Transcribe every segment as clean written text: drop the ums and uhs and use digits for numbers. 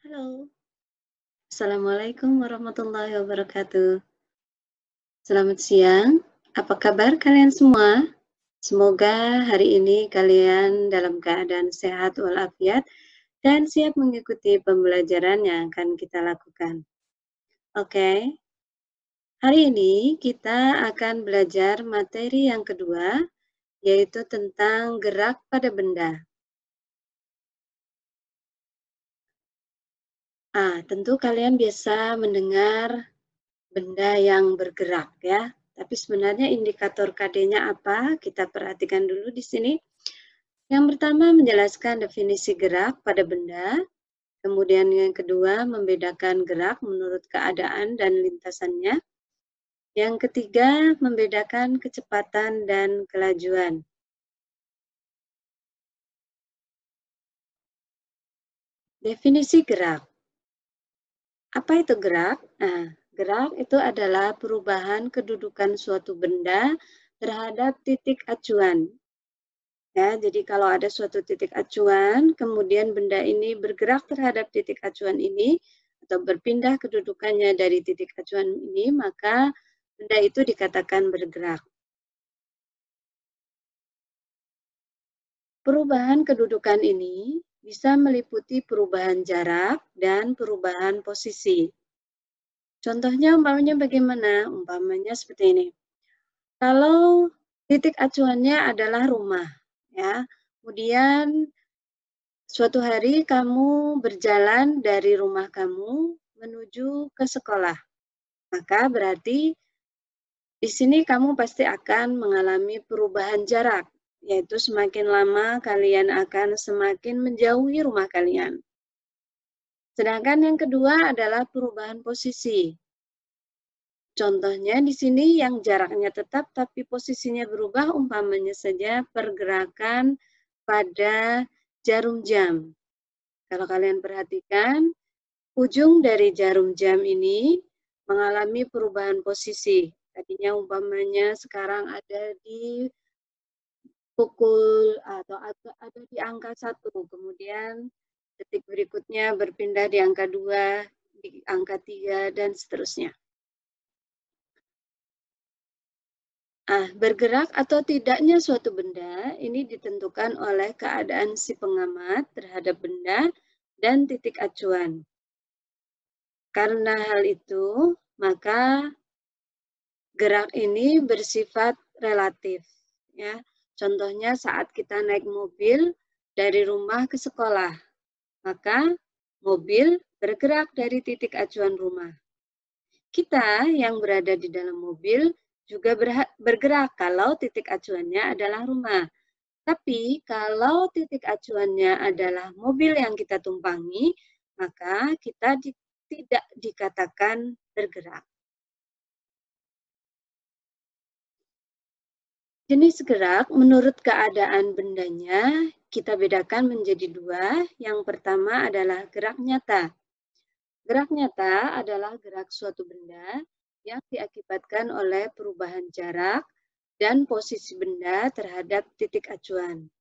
Halo, Assalamualaikum warahmatullahi wabarakatuh. Selamat siang, apa kabar kalian semua? Semoga hari ini kalian dalam keadaan sehat walafiat dan siap mengikuti pembelajaran yang akan kita lakukan. Oke, hari ini kita akan belajar materi yang kedua, yaitu tentang gerak pada benda. Tentu kalian biasa mendengar benda yang bergerak ya. Tapi sebenarnya indikator KD-nya apa? Kita perhatikan dulu di sini. Yang pertama menjelaskan definisi gerak pada benda. Kemudian yang kedua membedakan gerak menurut keadaan dan lintasannya. Yang ketiga membedakan kecepatan dan kelajuan. Definisi gerak. Apa itu gerak? Gerak itu adalah perubahan kedudukan suatu benda terhadap titik acuan. Ya, jadi kalau ada suatu titik acuan, kemudian benda ini bergerak terhadap titik acuan ini, atau berpindah kedudukannya dari titik acuan ini, maka benda itu dikatakan bergerak. Perubahan kedudukan ini bisa meliputi perubahan jarak dan perubahan posisi. Contohnya umpamanya bagaimana? Umpamanya seperti ini. Kalau titik acuannya adalah rumah, ya, kemudian suatu hari kamu berjalan dari rumah kamu menuju ke sekolah, maka berarti di sini kamu pasti akan mengalami perubahan jarak, yaitu semakin lama kalian akan semakin menjauhi rumah kalian. Sedangkan yang kedua adalah perubahan posisi. Contohnya di sini yang jaraknya tetap tapi posisinya berubah, umpamanya saja pergerakan pada jarum jam. Kalau kalian perhatikan, ujung dari jarum jam ini mengalami perubahan posisi. Tadinya umpamanya sekarang ada di pukul atau ada di angka 1, kemudian detik berikutnya berpindah di angka 2, di angka 3, dan seterusnya. Bergerak atau tidaknya suatu benda ini ditentukan oleh keadaan si pengamat terhadap benda dan titik acuan. Karena hal itu, maka gerak ini bersifat relatif, ya. Contohnya saat kita naik mobil dari rumah ke sekolah, maka mobil bergerak dari titik acuan rumah. Kita yang berada di dalam mobil juga bergerak kalau titik acuannya adalah rumah. Tapi kalau titik acuannya adalah mobil yang kita tumpangi, maka kita tidak dikatakan bergerak. Jenis gerak menurut keadaan bendanya kita bedakan menjadi dua. Yang pertama adalah gerak nyata. Gerak nyata adalah gerak suatu benda yang diakibatkan oleh perubahan jarak dan posisi benda terhadap titik acuan.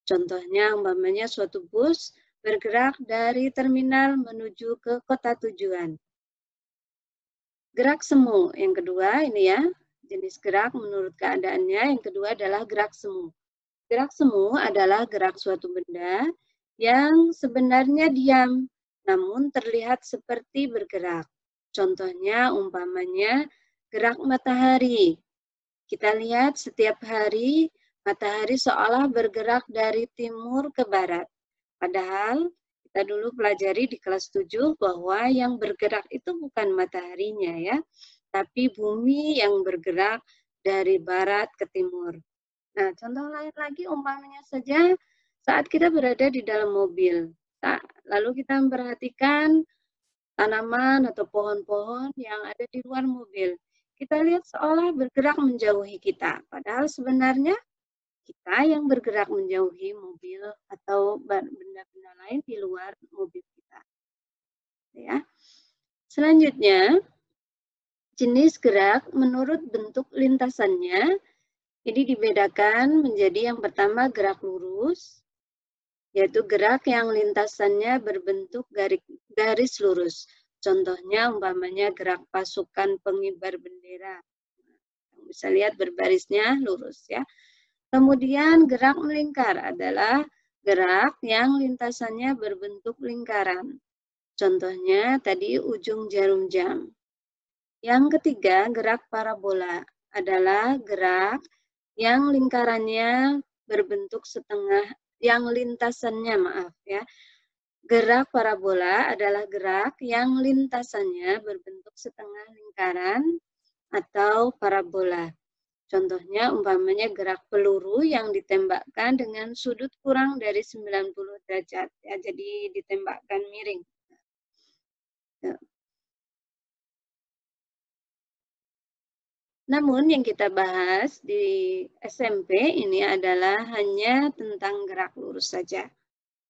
Contohnya umpamanya suatu bus bergerak dari terminal menuju ke kota tujuan. Gerak semu yang kedua ini ya, jenis gerak menurut keadaannya. Yang kedua adalah gerak semu. Gerak semu adalah gerak suatu benda yang sebenarnya diam, namun terlihat seperti bergerak. Contohnya umpamanya gerak matahari. Kita lihat setiap hari matahari seolah bergerak dari timur ke barat. Padahal kita dulu pelajari di kelas 7 bahwa yang bergerak itu bukan mataharinya ya, tapi bumi yang bergerak dari barat ke timur. Nah, contoh lain lagi umpamanya saja saat kita berada di dalam mobil. Lalu kita memperhatikan tanaman atau pohon-pohon yang ada di luar mobil. Kita lihat seolah bergerak menjauhi kita, padahal sebenarnya kita yang bergerak menjauhi mobil atau benda-benda lain di luar mobil kita. Ya. Selanjutnya, jenis gerak menurut bentuk lintasannya ini dibedakan menjadi yang pertama gerak lurus, yaitu gerak yang lintasannya berbentuk garis lurus. Contohnya umpamanya gerak pasukan pengibar bendera. Bisa lihat berbarisnya lurus ya. Kemudian gerak melingkar adalah gerak yang lintasannya berbentuk lingkaran. Contohnya tadi ujung jarum jam. Yang ketiga, gerak parabola adalah gerak yang lingkarannya berbentuk setengah, yang lintasannya maaf ya. Gerak parabola adalah gerak yang lintasannya berbentuk setengah lingkaran atau parabola. Contohnya umpamanya gerak peluru yang ditembakkan dengan sudut kurang dari 90 derajat. Ya, jadi ditembakkan miring. Ya. Namun yang kita bahas di SMP ini adalah hanya tentang gerak lurus saja.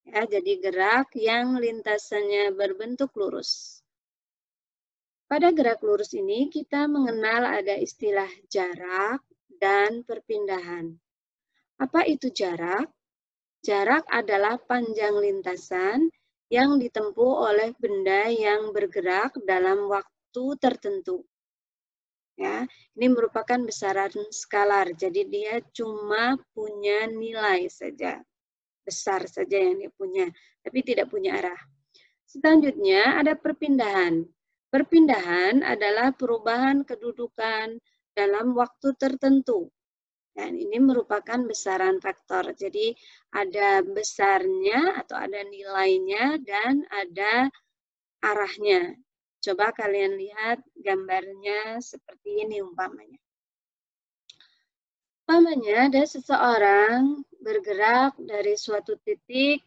Ya, jadi gerak yang lintasannya berbentuk lurus. Pada gerak lurus ini kita mengenal ada istilah jarak dan perpindahan. Apa itu jarak? Jarak adalah panjang lintasan yang ditempuh oleh benda yang bergerak dalam waktu tertentu. Ya, ini merupakan besaran skalar, jadi dia cuma punya nilai saja, besar saja yang dia punya, tapi tidak punya arah. Selanjutnya ada perpindahan. Perpindahan adalah perubahan kedudukan dalam waktu tertentu. Dan ini merupakan besaran vektor. Jadi ada besarnya atau ada nilainya dan ada arahnya. Coba kalian lihat gambarnya seperti ini umpamanya. Umpamanya ada seseorang bergerak dari suatu titik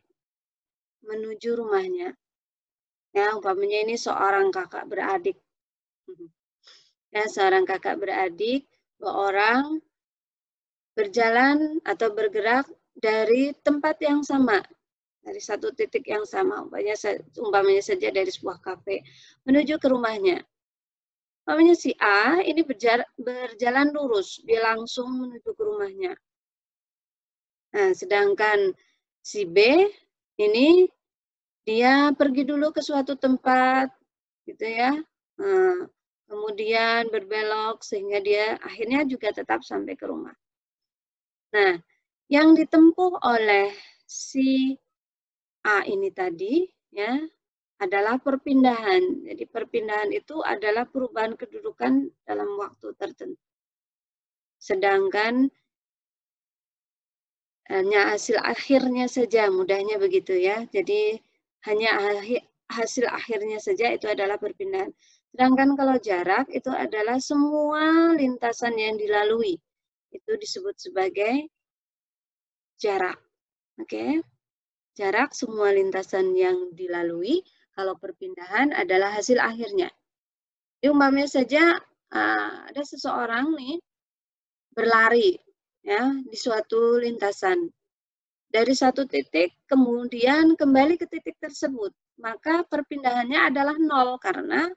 menuju rumahnya. Ya, umpamanya ini seorang kakak beradik. Ya, seorang kakak beradik, dua orang berjalan atau bergerak dari tempat yang sama, dari satu titik yang sama, umpamanya saja dari sebuah kafe, menuju ke rumahnya. Umpamanya si A ini berjalan lurus, dia langsung menuju ke rumahnya. Nah, sedangkan si B ini dia pergi dulu ke suatu tempat, gitu ya. Nah, kemudian berbelok sehingga dia akhirnya juga tetap sampai ke rumah. Nah, yang ditempuh oleh si A ini tadi ya adalah perpindahan. Jadi perpindahan itu adalah perubahan kedudukan dalam waktu tertentu. Sedangkan hanya hasil akhirnya saja, mudahnya begitu ya. Jadi hanya hasil akhirnya saja itu adalah perpindahan. Sedangkan kalau jarak itu adalah semua lintasan yang dilalui. Itu disebut sebagai jarak. Oke. Jarak semua lintasan yang dilalui, kalau perpindahan adalah hasil akhirnya. Jadi umpamanya saja ada seseorang nih berlari ya di suatu lintasan. Dari satu titik kemudian kembali ke titik tersebut, maka perpindahannya adalah 0 karena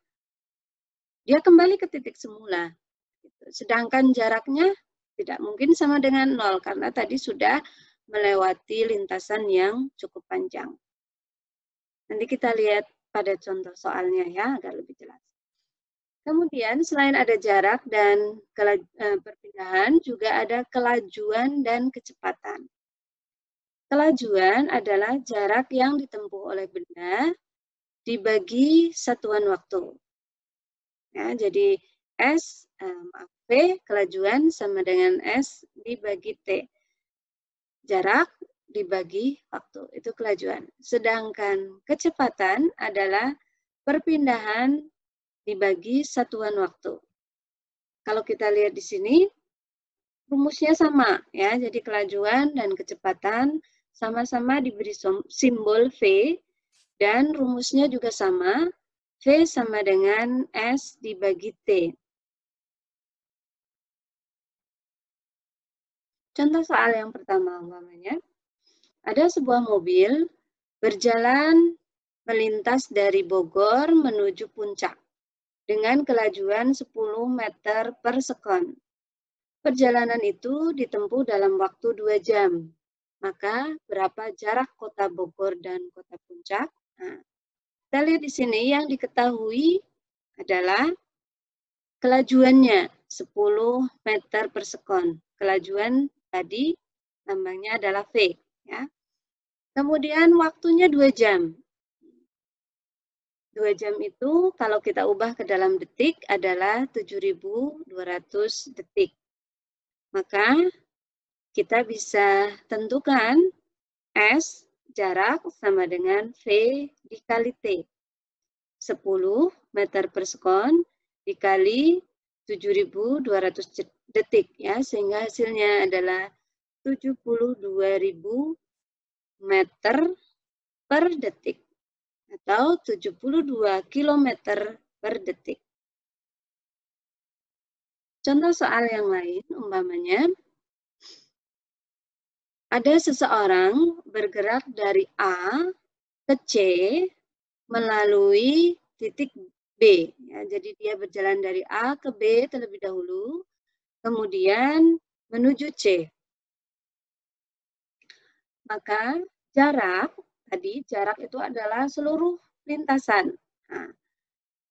dia kembali ke titik semula. Sedangkan jaraknya tidak mungkin sama dengan 0 karena tadi sudah melewati lintasan yang cukup panjang. Nanti kita lihat pada contoh soalnya ya agar lebih jelas. Kemudian selain ada jarak dan perpindahan, juga ada kelajuan dan kecepatan. Kelajuan adalah jarak yang ditempuh oleh benda dibagi satuan waktu. Ya, jadi V kelajuan sama dengan S dibagi T. Jarak dibagi waktu, itu kelajuan. Sedangkan kecepatan adalah perpindahan dibagi satuan waktu. Kalau kita lihat di sini, rumusnya sama ya. Jadi kelajuan dan kecepatan sama-sama diberi simbol V dan rumusnya juga sama. V sama dengan S dibagi T. Contoh soal yang pertama umpamanya. Ada sebuah mobil berjalan melintas dari Bogor menuju Puncak dengan kelajuan 10 meter per sekon. Perjalanan itu ditempuh dalam waktu 2 jam. Maka berapa jarak kota Bogor dan kota Puncak? Nah, kita lihat di sini yang diketahui adalah kelajuannya 10 meter per sekon. Kelajuan tadi namanya adalah V. Ya. Kemudian waktunya 2 jam. 2 jam itu kalau kita ubah ke dalam detik adalah 7.200 detik. Maka kita bisa tentukan S jarak sama dengan V dikali T. 10 meter per sekon dikali 7.200 detik ya, sehingga hasilnya adalah 72.000 meter per detik atau 72 kilometer per detik. Contoh soal yang lain, umpamanya ada seseorang bergerak dari A ke C melalui titik B. Ya, jadi dia berjalan dari A ke B terlebih dahulu, kemudian menuju C. Maka jarak, tadi jarak itu adalah seluruh lintasan. Nah,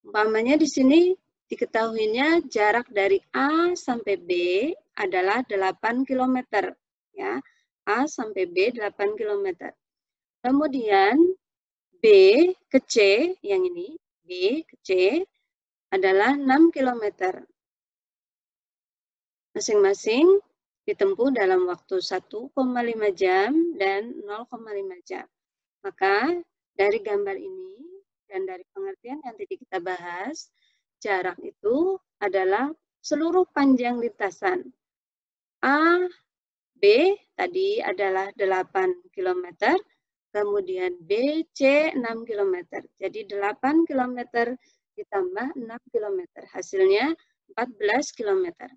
umpamanya di sini diketahuinya jarak dari A sampai B adalah 8 km. Ya, A sampai B 8 km. Kemudian B ke C, yang ini, B ke C adalah 6 km. Masing-masing ditempuh dalam waktu 1,5 jam dan 0,5 jam. Maka dari gambar ini dan dari pengertian yang tadi kita bahas, jarak itu adalah seluruh panjang lintasan. A, B tadi adalah 8 km, kemudian B, C 6 km. Jadi 8 km ditambah 6 km, hasilnya 14 km.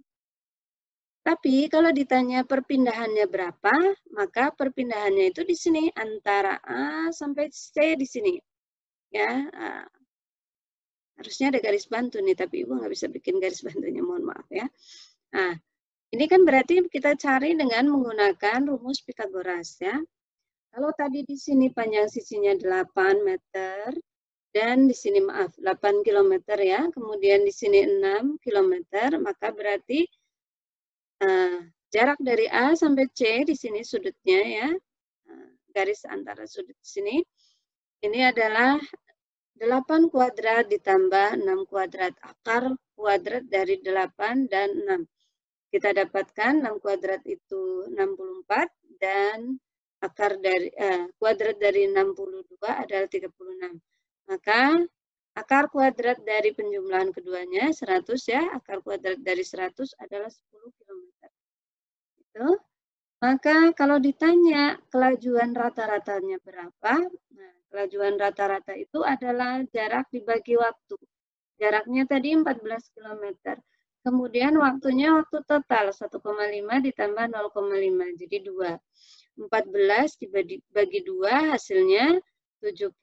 Tapi kalau ditanya perpindahannya berapa, maka perpindahannya itu di sini antara A sampai C di sini. Ya, harusnya ada garis bantu nih, tapi Ibu nggak bisa bikin garis bantunya, mohon maaf ya. Nah, ini kan berarti kita cari dengan menggunakan rumus Pythagoras ya. Kalau tadi di sini panjang sisinya 8 meter, dan di sini maaf 8 km ya, kemudian di sini 6 km, maka berarti jarak dari A sampai C di sini sudutnya ya, garis antara sudut di sini, ini adalah 8 kuadrat ditambah 6 kuadrat, akar kuadrat dari 8 dan 6. Kita dapatkan 6 kuadrat itu 64 dan akar dari kuadrat dari 62 adalah 36. Maka akar kuadrat dari penjumlahan keduanya 100 ya, akar kuadrat dari 100 adalah 10 km. Itu. Maka kalau ditanya kelajuan rata-ratanya berapa? Nah, kelajuan rata-rata itu adalah jarak dibagi waktu. Jaraknya tadi 14 km. Kemudian waktunya waktu total 1,5 ditambah 0,5 jadi 2. 14 dibagi 2 hasilnya 72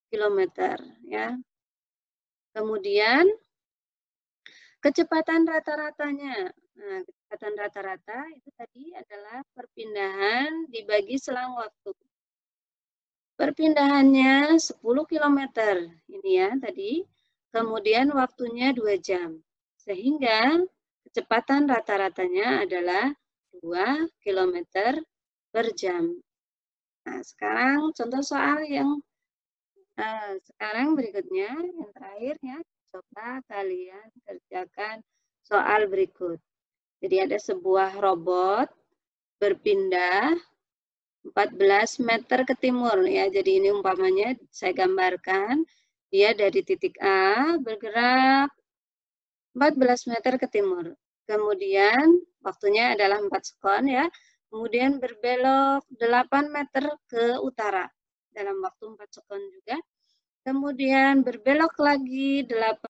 km ya. Kemudian kecepatan rata-ratanya. Nah, kecepatan rata-rata itu tadi adalah perpindahan dibagi selang waktu. Perpindahannya 10 km ini ya tadi. Kemudian waktunya 2 jam. Sehingga kecepatan rata-ratanya adalah 2 km per jam. Nah, sekarang contoh soal yang sekarang berikutnya, yang terakhir ya. Coba kalian kerjakan soal berikut. Jadi ada sebuah robot berpindah 14 meter ke timur ya. Jadi ini umpamanya saya gambarkan dia dari titik A bergerak 14 meter ke timur. Kemudian waktunya adalah 4 sekon ya. Kemudian berbelok 8 meter ke utara dalam waktu 4 sekon juga. Kemudian berbelok lagi 8